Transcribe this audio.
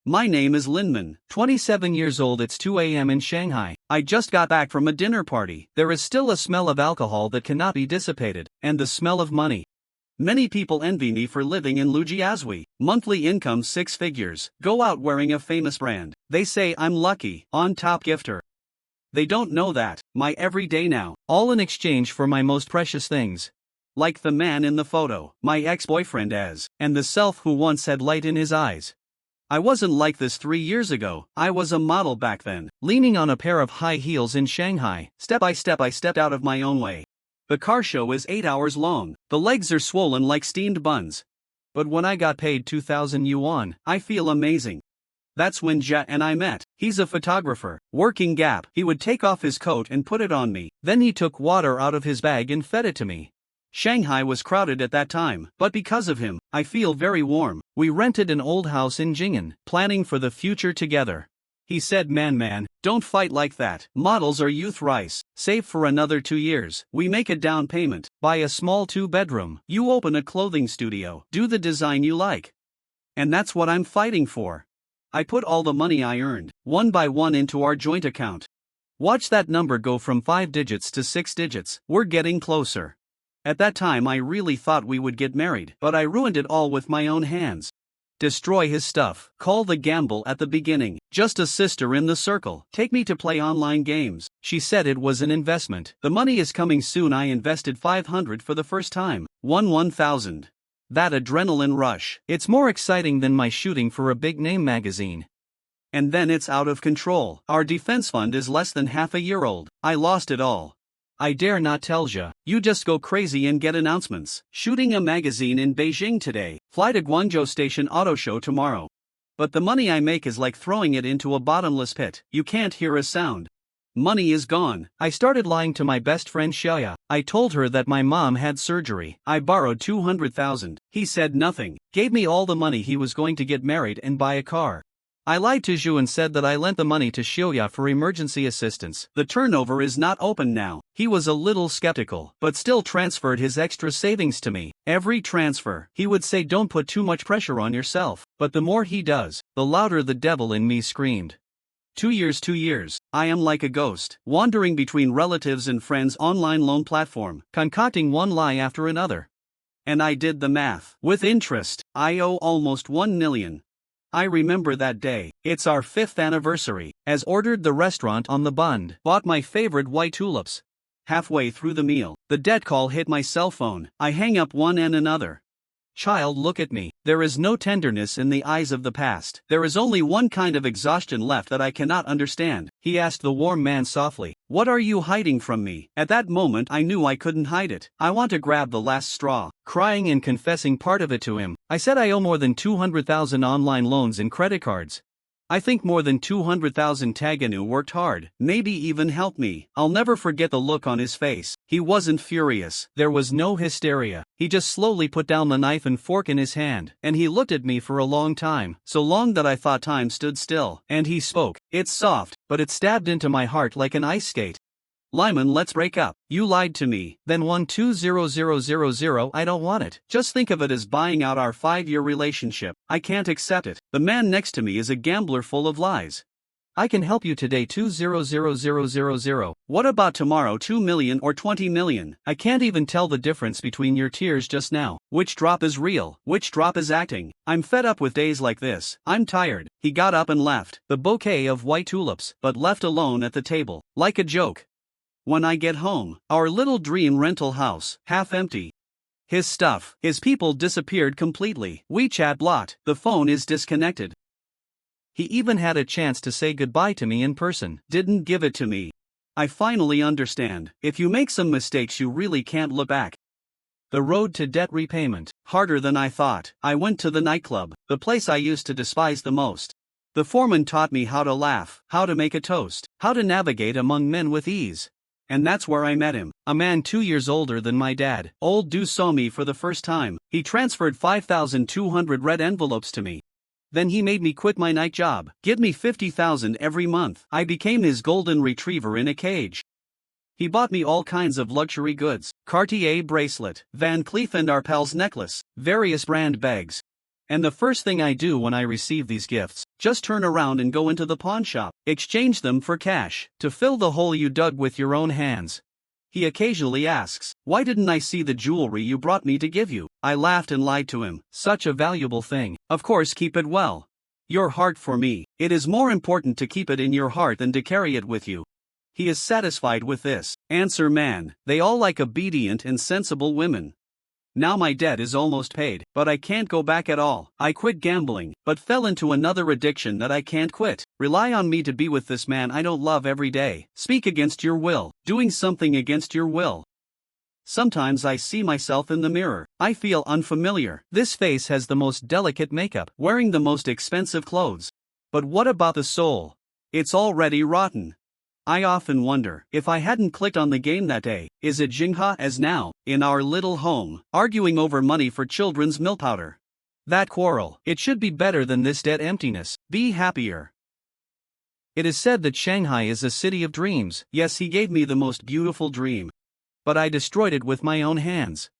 My name is Linman, 27 years old. It's 2 a.m. in Shanghai. I just got back from a dinner party. There is still a smell of alcohol that cannot be dissipated, and the smell of money. Many people envy me for living in Lujiazui. Monthly income 6 figures. Go out wearing a famous brand. They say I'm lucky, on top gifter. They don't know that, my everyday now, all in exchange for my most precious things. Like the man in the photo, my ex-boyfriend and the self who once had light in his eyes. I wasn't like this 3 years ago. I was a model back then, leaning on a pair of high heels in Shanghai. Step by step I stepped out of my own way. The car show is 8 hours long. The legs are swollen like steamed buns. But when I got paid 2,000 yuan, I feel amazing. That's when Jia and I met. He's a photographer, working Gap. He would take off his coat and put it on me. Then he took water out of his bag and fed it to me. Shanghai was crowded at that time, but because of him, I feel very warm. We rented an old house in Jing'an, planning for the future together. He said, man, don't fight like that. Models are youth rice. Save for another 2 years. We make a down payment, buy a small 2-bedroom. You open a clothing studio, do the design you like. And that's what I'm fighting for. I put all the money I earned, one by one, into our joint account. Watch that number go from 5 digits to 6 digits. We're getting closer. At that time I really thought we would get married, but I ruined it all with my own hands. Destroy his stuff, call the gamble at the beginning, just a sister in the circle, take me to play online games. She said it was an investment. The money is coming soon. I invested 500 for the first time, won 1,000. That adrenaline rush, it's more exciting than my shooting for a big name magazine. And then it's out of control. Our defense fund is less than half a year old. I lost it all. I dare not tell ya. You just go crazy and get announcements. Shooting a magazine in Beijing today. Fly to Guangzhou Station Auto Show tomorrow. But the money I make is like throwing it into a bottomless pit. You can't hear a sound. Money is gone. I started lying to my best friend Xiaoya. I told her that my mom had surgery. I borrowed 200,000. He said nothing. Gave me all the money he was going to get married and buy a car. I lied to Zhu and said that I lent the money to Xiaoya for emergency assistance. The turnover is not open now. He was a little skeptical, but still transferred his extra savings to me. Every transfer, he would say, don't put too much pressure on yourself. But the more he does, the louder the devil in me screamed. 2 years, I am like a ghost, wandering between relatives and friends' online loan platform, concocting one lie after another. And I did the math. With interest, I owe almost 1 million. I remember that day. It's our 5th anniversary. As ordered the restaurant on the Bund. Bought my favorite white tulips. Halfway through the meal, the debt call hit my cell phone. I hang up one and another. Child, look at me. There is no tenderness in the eyes of the past. There is only one kind of exhaustion left that I cannot understand. He asked the warm man softly. What are you hiding from me? At that moment I knew I couldn't hide it. I want to grab the last straw. Crying and confessing part of it to him, I said I owe more than 200,000 online loans and credit cards. I think more than 200,000. Taganu worked hard, maybe even helped me. I'll never forget the look on his face. He wasn't furious. There was no hysteria. He just slowly put down the knife and fork in his hand, and he looked at me for a long time, so long that I thought time stood still. And he spoke. It's soft, but it stabbed into my heart like an ice skate. Lyman, let's break up. You lied to me. Then 120000. I don't want it. Just think of it as buying out our 5-year relationship. I can't accept it. The man next to me is a gambler full of lies. I can help you today 200000. What about tomorrow 2 million or 20 million? I can't even tell the difference between your tears just now. Which drop is real? Which drop is acting? I'm fed up with days like this. I'm tired. He got up and left. The bouquet of white tulips, but left alone at the table. Like a joke. When I get home, our little dream rental house, half empty. His stuff, his people disappeared completely. WeChat blocked. The phone is disconnected. He even had a chance to say goodbye to me in person. Didn't give it to me. I finally understand. If you make some mistakes, you really can't look back. The road to debt repayment. Harder than I thought. I went to the nightclub, the place I used to despise the most. The foreman taught me how to laugh, how to make a toast, how to navigate among men with ease. And that's where I met him, a man 2 years older than my dad. Old Du saw me for the first time. He transferred 5,200 red envelopes to me. Then he made me quit my night job, give me 50,000 every month. I became his golden retriever in a cage. He bought me all kinds of luxury goods, Cartier bracelet, Van Cleef & Arpels necklace, various brand bags. And the first thing I do when I receive these gifts, Just turn around and go into the pawn shop, exchange them for cash, to fill the hole you dug with your own hands. He occasionally asks, "Why didn't I see the jewelry you brought me to give you?" I laughed and lied to him. "Such a valuable thing. Of course, keep it well. Your heart for me. It is more important to keep it in your heart than to carry it with you." He is satisfied with this. Answer: man, they all like obedient and sensible women. Now my debt is almost paid, but I can't go back at all. I quit gambling, but fell into another addiction that I can't quit. Rely on me to be with this man I don't love every day. Speak against your will, doing something against your will. Sometimes I see myself in the mirror. I feel unfamiliar. This face has the most delicate makeup, wearing the most expensive clothes. But what about the soul? It's already rotten. I often wonder, if I hadn't clicked on the game that day, is it Jingha as now, in our little home, arguing over money for children's milk powder? That quarrel, it should be better than this dead emptiness. Be happier. It is said that Shanghai is a city of dreams. Yes, he gave me the most beautiful dream. But I destroyed it with my own hands.